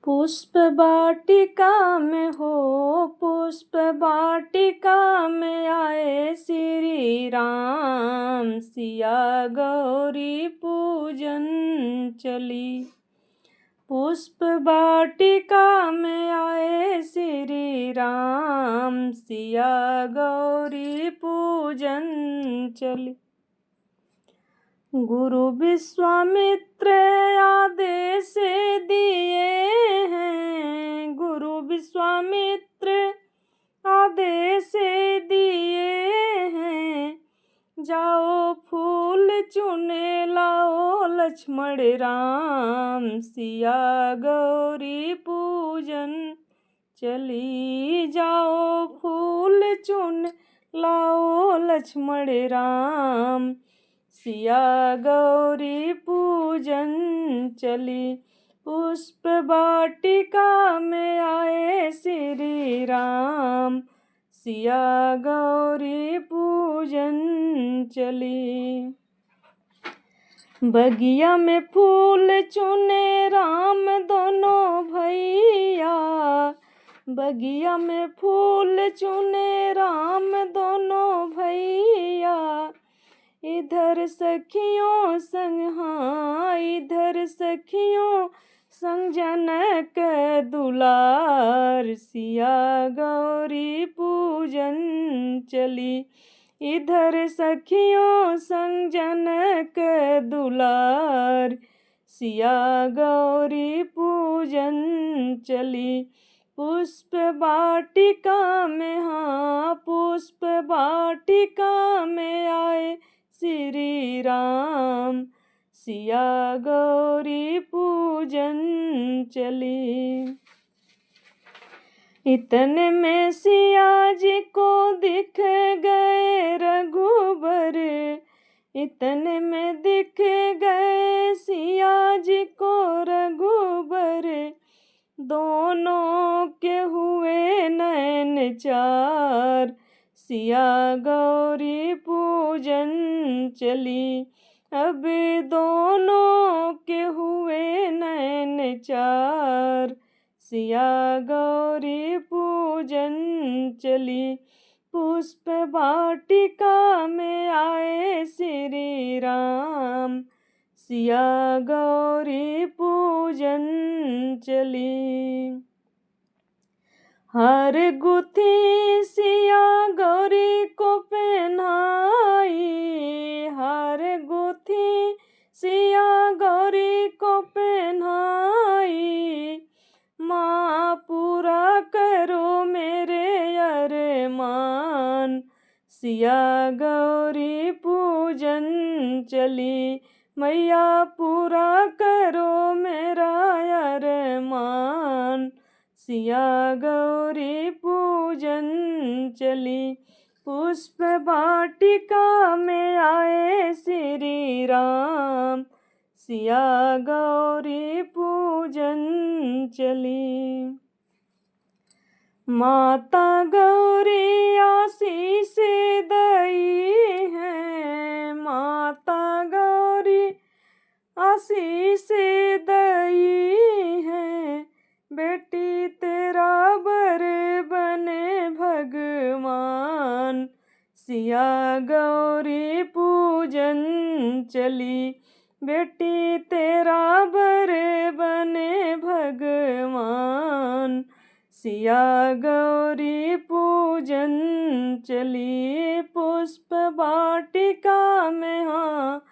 पुष्प वाटिका में हो, पुष्प वाटिका में आए श्री राम, सिया गौरी पूजन चली। पुष्प वाटिका में आए श्री राम, सिया गौरी पूजन चली। गुरु विश्वामित्र आदेश दिए हैं, गुरु विश्वामित्र आदेश दिए हैं, जाओ फूल चुने लाओ लक्ष्मण राम, सिया गौरी पूजन चली। जाओ फूल चुन लाओ लक्ष्मण राम, सिया गौरी पूजन चली। पुष्प वाटिका में आए श्री राम, सिया गौरी पूजन चली। बगिया में फूल चुने राम दोनों भैया, बगिया में फूल चुने राम दोनों भैया, इधर सखियों संग हाँ, इधर सखियों संग जनक दुलार, सिया गौरी पूजन चली। इधर सखियों संग जनक दुलार, सिया गौरी पूजन चली। पुष्प वाटिका में हाँ, पुष्प वाटिका में आए श्री राम, सिया गौरी पूजन चली। इतने में सिया जी को दिख गए रघुबर, इतने में दिख गए सिया जी को रघुबर, दोनों के हुए नैन चार, सिया गौरी पूजन चली। अब दोनों के हुए नैन चार, सिया गौरी पूजन चली। पुष्प वाटिका में आए श्री राम, सिया गौरी पूजन चली। हार गुथी सिया गौरी को पहनाई, हार गुथी सिया गौरी को पहनाई, माँ पूरा करो मेरे अरमान, सिया गौरी पूजन चली। मैया पूरा करो मेरा अरमान, सिया गौरी पूजन चली। पुष्प वाटिका में आए श्री राम, सिया गौरी पूजन चली। माता गौरी आशीष दई है, माता गौरी आशीष दई है, बेटी तेरा बर बने भगवान, सिया गौरी पूजन चली। बेटी तेरा बर बने भगवान, सिया गौरी पूजन चली। पुष्प वाटिका में हाँ,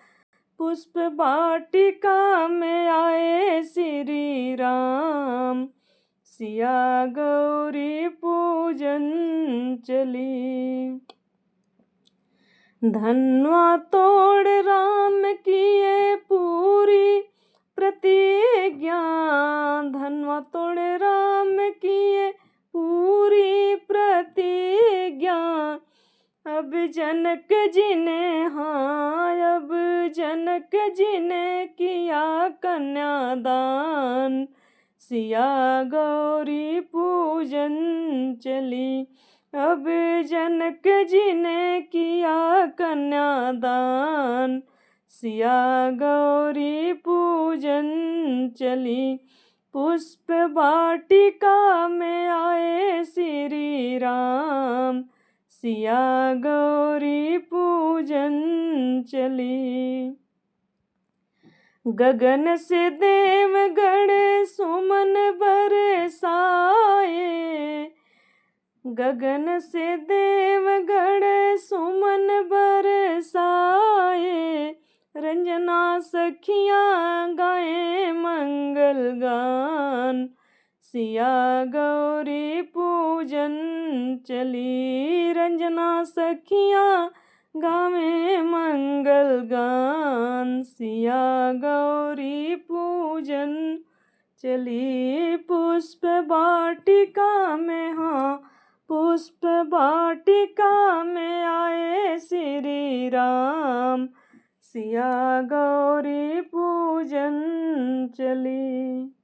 पुष्प वाटिका में आए श्री राम, सिया गौरी पूजन चली। धनवा तोड़ राम किए पूरी प्रतिज्ञा, धनवा तोड़ राम किए पूरी प्रतिज्ञा, अब जनक जी ने हाँ, अब जनक जी ने किया कन्यादान, सिया गौरी पूजन चली। अब जनक जी ने किया कन्यादान, सिया गौरी पूजन चली। पुष्प वाटिका में आए श्री राम, सिया गौरी पूजन चली। गगन से देवगण सुमन बरसाए, गगन से देवगण सुमन बरसाए, रंजना सखियाँ गाए मंगल गान, सिया गौरी पूजन चली। रंजना सखियाँ गावे मंगल गान, सिया गौरी पूजन चली। पुष्प वाटिका में, हाँ पुष्प वाटिका में आए श्री राम, सिया गौरी पूजन चली।